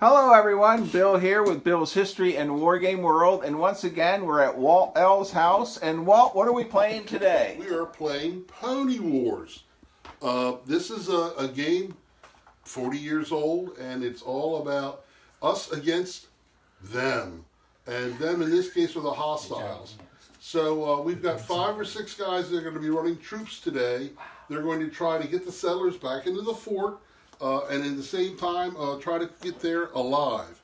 Hello everyone, Bill here with Bill's History and Wargame World, and once again we're at Walt L's house. And Walt, what are we playing today? We are playing Pony Wars. This is a game 40 years old, and it's all about us against them. And them in this case are the hostiles. So we've got 5 or 6 guys that are going to be running troops today. They're going to try to get the settlers back into the fort. And at the same time, try to get there alive.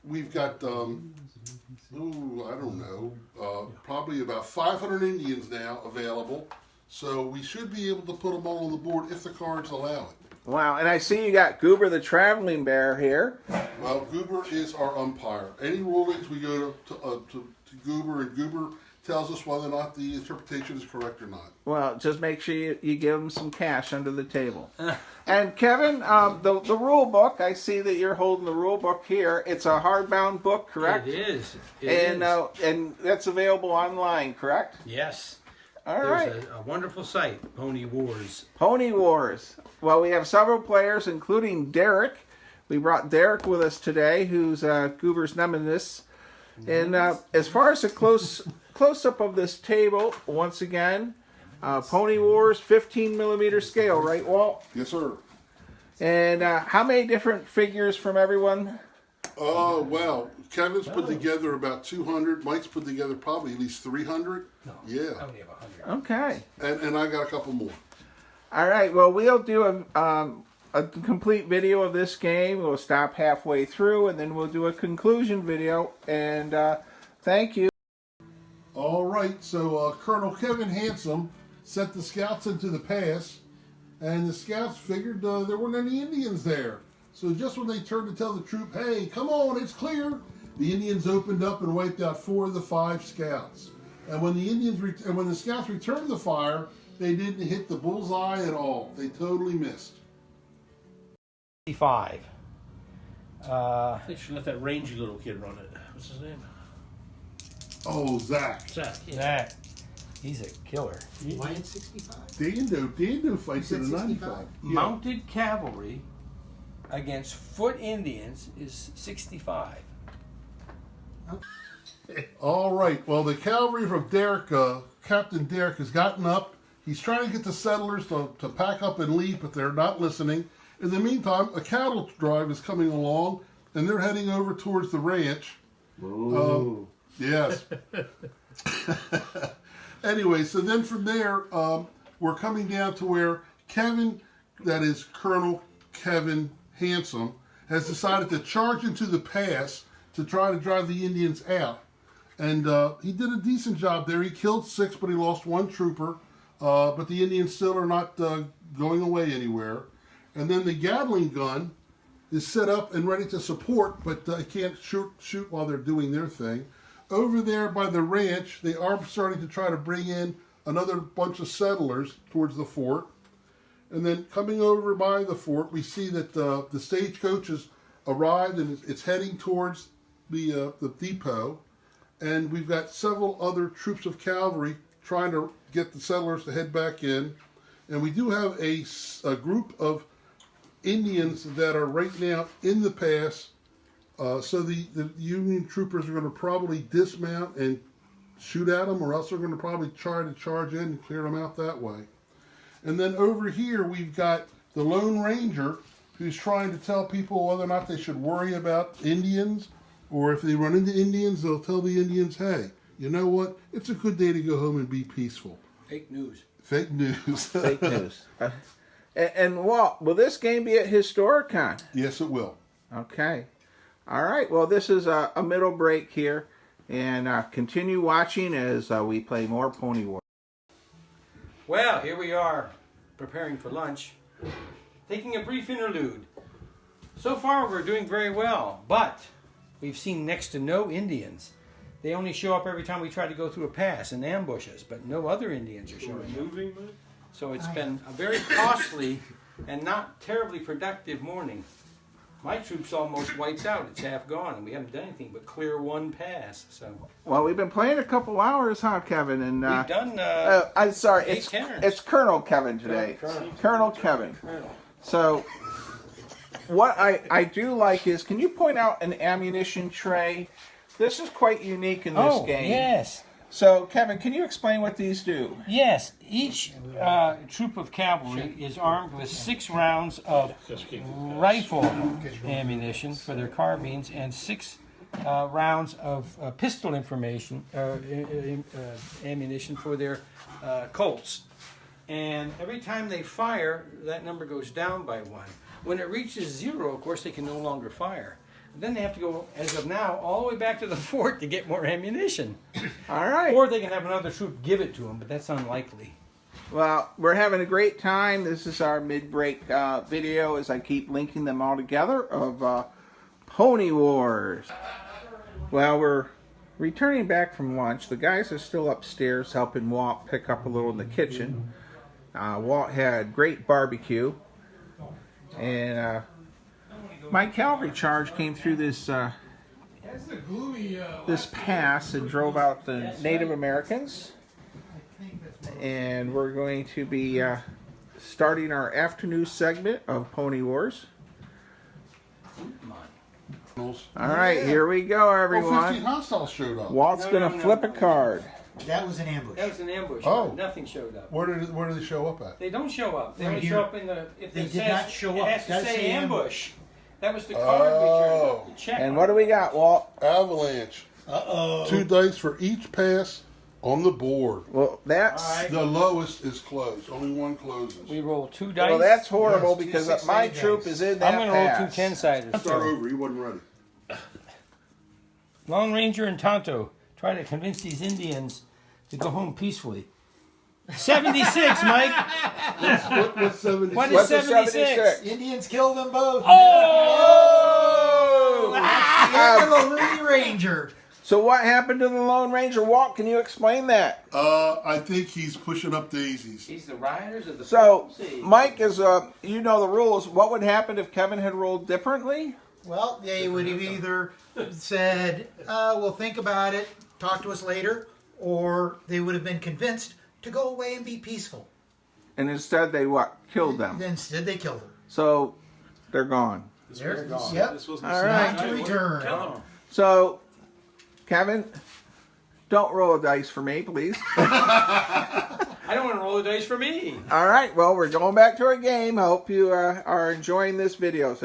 We've got, I don't know, probably about 500 Indians now available. So we should be able to put them all on the board if the cards allow it. Wow, and I see you got Goober the Traveling Bear here. Well, Goober is our umpire. Any rulings, we go to Goober, and Goober tells us whether or not the interpretation is correct or not. Well, just make sure you give him some cash under the table. And Kevin, the rule book, I see that you're holding the rule book here. It's a hardbound book, correct? It is. And that's available online, correct? Yes. All right. There's a wonderful site, Pony Wars. Pony Wars. Well, we have several players, including Derek. We brought Derek with us today, who's Goober's nemesis. And as far as a close-up of this table, once again, Pony Wars, 15mm scale, right, Walt? Yes, sir. And how many different figures from everyone? Well, Kevin's put together about 200. Mike's put together probably at least 300. No, yeah. I only have 100. Okay. And I got a couple more. All right. Well, we'll do a complete video of this game. We'll stop halfway through, and then we'll do a conclusion video. And thank you. All right. So Colonel Kevin Handsome sent the scouts into the pass, and the scouts figured there weren't any Indians there. So just when they turned to tell the troop, "Hey, come on, it's clear," the Indians opened up and wiped out 4 of the 5 scouts. And when the scouts returned the fire, they didn't hit the bullseye at all. They totally missed. 55. I think you should let that rangy little kid run it. What's his name? Oh, Zach. Zach. Yeah. Zach. He's a killer. Why at 65? Dando fights at a 65? 95. Yeah. Mounted cavalry against foot Indians is 65. All right. Well, the cavalry from Derek, Captain Derek, has gotten up. He's trying to get the settlers to pack up and leave, but they're not listening. In the meantime, a cattle drive is coming along, and they're heading over towards the ranch. Yes. Anyway, so then from there, we're coming down to where Kevin, that is Colonel Kevin Handsome, has decided to charge into the pass to try to drive the Indians out. And he did a decent job there. He killed 6, but he lost 1 trooper. But the Indians still are not going away anywhere. And then the Gatling gun is set up and ready to support, but it can't shoot while they're doing their thing. Over there by the ranch, they are starting to try to bring in another bunch of settlers towards the fort. And then coming over by the fort, we see that the stagecoach has arrived and it's heading towards the depot. And we've got several other troops of cavalry trying to get the settlers to head back in. And we do have a group of Indians that are right now in the pass. So the Union troopers are going to probably dismount and shoot at them, or else they're going to probably try to charge in and clear them out that way. And then over here we've got the Lone Ranger, who's trying to tell people whether or not they should worry about Indians, or if they run into Indians, they'll tell the Indians, "Hey, you know what? It's a good day to go home and be peaceful." Fake news. Fake news. Fake news. And Walt, will this game be at Historicon? Yes, it will. Okay. All right. Well, this is a middle break here. And continue watching as we play more Pony War. Well, here we are, preparing for lunch, taking a brief interlude. So far, we're doing very well, but we've seen next to no Indians. They only show up every time we try to go through a pass and ambushes, but no other Indians are showing up. So it's been a very costly and not terribly productive morning. My troops almost wiped out. It's half gone, and we haven't done anything but clear 1 pass. So well, we've been playing a couple hours, huh, Kevin? And we've done. I'm sorry, 8 turns. it's Colonel Kevin today. Colonel Kevin. Colonel. So what I do like is, can you point out an ammunition tray? This is quite unique in this game. Yes. So, Kevin, can you explain what these do? Yes, each troop of cavalry is armed with 6 rounds of rifle ammunition for their carbines and 6 rounds of pistol ammunition for their Colts. And every time they fire, that number goes down by 1. When it reaches 0, of course, they can no longer fire. Then they have to go, as of now, all the way back to the fort to get more ammunition. All right. Or they can have another troop give it to them, but that's unlikely. Well, we're having a great time. This is our mid-break video as I keep linking them all together of Pony Wars. Well, we're returning back from lunch. The guys are still upstairs helping Walt pick up a little in the kitchen. Walt had great barbecue. And my cavalry charge came through this this pass and drove out the Native Americans. And we're going to be starting our afternoon segment of Pony Wars. All right, here we go, everyone. 15 hostiles showed up. Walt's going to flip a card. That was an ambush. That was an ambush. Oh. Nothing showed up. Where do they show up at? They don't show up. They Right only here. show up in the. If They it did says, not show up. It has to That's say the ambush. That was the card we turned up to check. And on. what do we got, Walt? Avalanche. Uh-oh. 2 dice for each pass on the board. Well, that's All right. The lowest is closed. Only one closes. We roll 2 dice. well, that's horrible Yes, because 2 6-sided my dice. troop is in that I'm going to roll pass. 2 10-siders. Start over. He wasn't ready. Lone Ranger and Tonto try to convince these Indians to go home peacefully. 76, Mike. What's 76? What What's is a 76? Indians killed them both. Oh! That's the end of the Looney Ranger. So what happened to the Lone Ranger, Walt? Can you explain that? I think he's pushing up daisies. He's the rioters of the So, sea. Mike is, you know the rules. What would happen if Kevin had rolled differently? Well, they would have either said, we'll think about it, talk to us later, or they would have been convinced to go away and be peaceful. And instead they what? Killed them. Instead, they killed them. So, they're gone. They're gone. Yep. Yep. This was All right. Not to return. So, Kevin, don't roll a dice for me, please. I don't want to roll the dice for me. All right, well, we're going back to our game. I hope you are enjoying this video.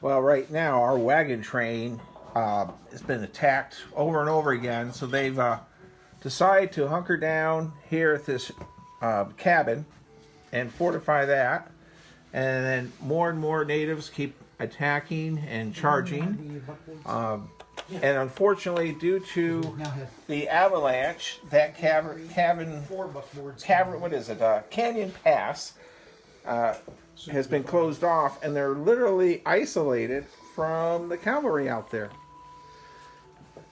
Well, right now, our wagon train has been attacked over and over again, so they've decided to hunker down here at this cabin and fortify that. And then more and more natives keep attacking and charging. And unfortunately, due to the avalanche, that canyon pass has been closed off, and they're literally isolated from the cavalry out there.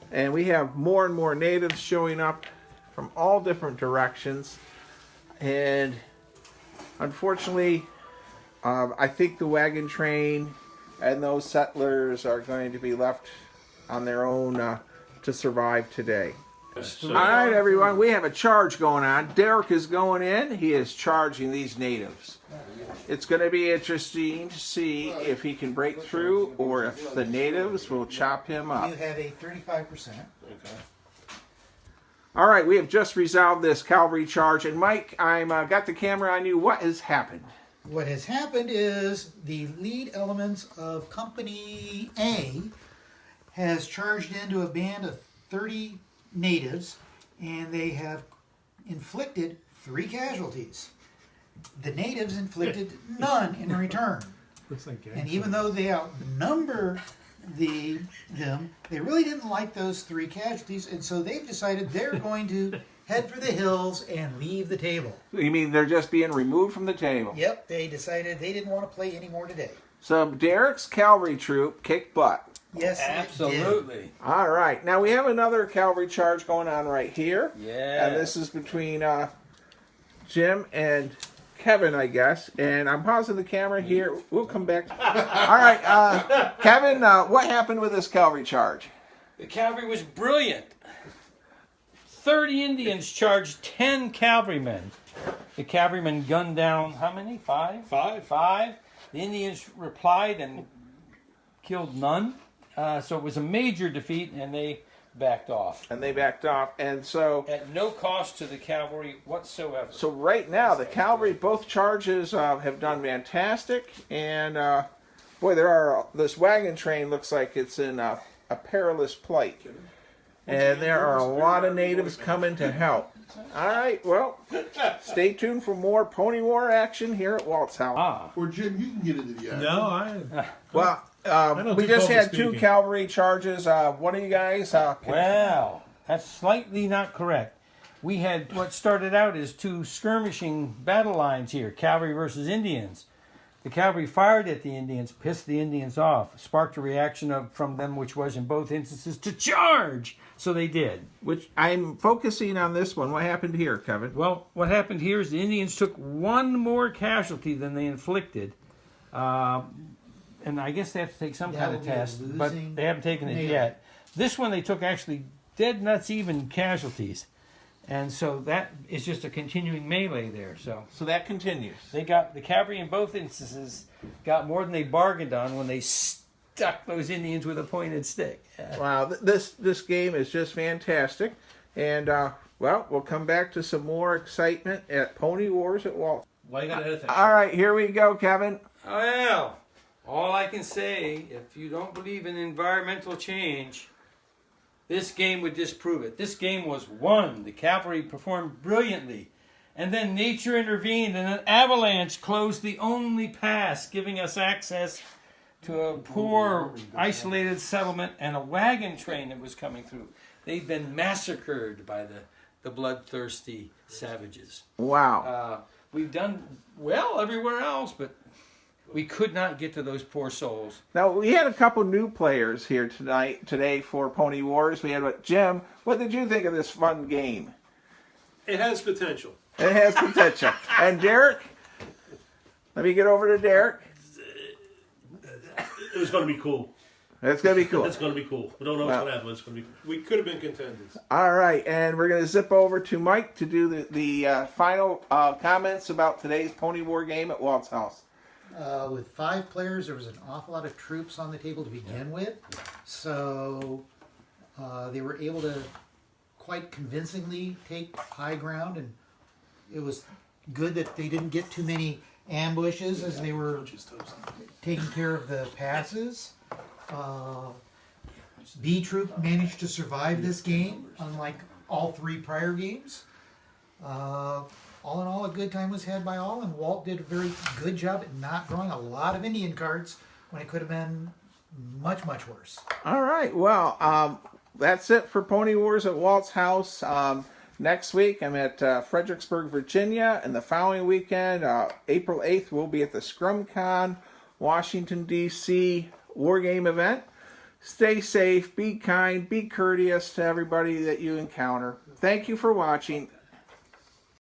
And we have more and more natives showing up from all different directions. And unfortunately, I think the wagon train and those settlers are going to be left on their own to survive today. All right, everyone, we have a charge going on. Derek is going in. He is charging these natives. It's going to be interesting to see if he can break through or if the natives will chop him up. You have a 35%. All right, we have just resolved this cavalry charge. And Mike, I'm got the camera on you. What has happened? What has happened is the lead elements of Company A has charged into a band of 30 natives, and they have inflicted 3 casualties. The natives inflicted none in return. And even though they outnumber them, they really didn't like those 3 casualties, and so they've decided they're going to head for the hills and leave the table. You mean they're just being removed from the table? Yep, they decided they didn't want to play anymore today. So Derek's cavalry troop kicked butt. Yes, it did. Absolutely. All right, now we have another cavalry charge going on right here. Yeah. And this is between Jim and Kevin, I guess. And I'm pausing the camera here. We'll come back. All right, Kevin, what happened with this cavalry charge? The cavalry was brilliant. 30 Indians charged 10 cavalrymen. The cavalrymen gunned down how many? 5? 5. 5. The Indians replied and killed none. So it was a major defeat, and they backed off. And so At no cost to the cavalry whatsoever. So right now, the cavalry, both charges have done fantastic, and boy, this wagon train looks like it's in a perilous plight, and there are a lot of natives coming to help. All right, well, stay tuned for more Pony War action here at Walt's house. Or Jim, you can get into the action. No, I. Well, don't we do just public had two speaking. cavalry charges. One of you guys? Well, that's slightly not correct. We had what started out as two skirmishing battle lines here, cavalry versus Indians. The cavalry fired at the Indians, pissed the Indians off, sparked a reaction from them, which was in both instances to charge. So they did. Which I'm focusing on this one. What happened here, Kevin? Well, what happened here is the Indians took one more casualty than they inflicted. And I guess they have to take some That kind will of be a test, but losing they haven't taken it melee. yet. This one they took actually dead nuts even casualties. And so that is just a continuing melee there. So that continues. they got the cavalry in both instances got more than they bargained on when they stuck those Indians with a pointed stick. Wow, this game is just fantastic, and well, we'll come back to some more excitement at Pony Wars at Walt. Why you gotta edit that? All right, here we go, Kevin. Well, all I can say, if you don't believe in environmental change, this game would disprove it. This game was won. The cavalry performed brilliantly. And then nature intervened and an avalanche closed the only pass, giving us access to a poor, isolated settlement and a wagon train that was coming through. They'd been massacred by the bloodthirsty savages. Wow. We've done well everywhere else, but we could not get to those poor souls. Now, we had a couple new players here today for Pony Wars. We had Jim. What did you think of this fun game? It has potential. It has potential. And Derek? Let me get over to Derek. It was going to be cool. It's going to be cool. It's going to be cool. We don't know what's going to happen. It's going to be. We could have been contenders. All right, and we're going to zip over to Mike to do the final comments about today's Pony War game at Walt's house. With 5 players, there was an awful lot of troops on the table to begin with, so they were able to quite convincingly take high ground, and it was good that they didn't get too many ambushes as they were taking care of the passes. B Troop managed to survive this game, unlike all 3 prior games. All in all, a good time was had by all, and Walt did a very good job at not drawing a lot of Indian cards when it could have been much, much worse. All right, well, that's it for Pony Wars at Walt's house. Next week, I'm at Fredericksburg, Virginia, and the following weekend, April 8th, we'll be at the ScrumCon, Washington, D.C. War Game event. Stay safe, be kind, be courteous to everybody that you encounter. Thank you for watching.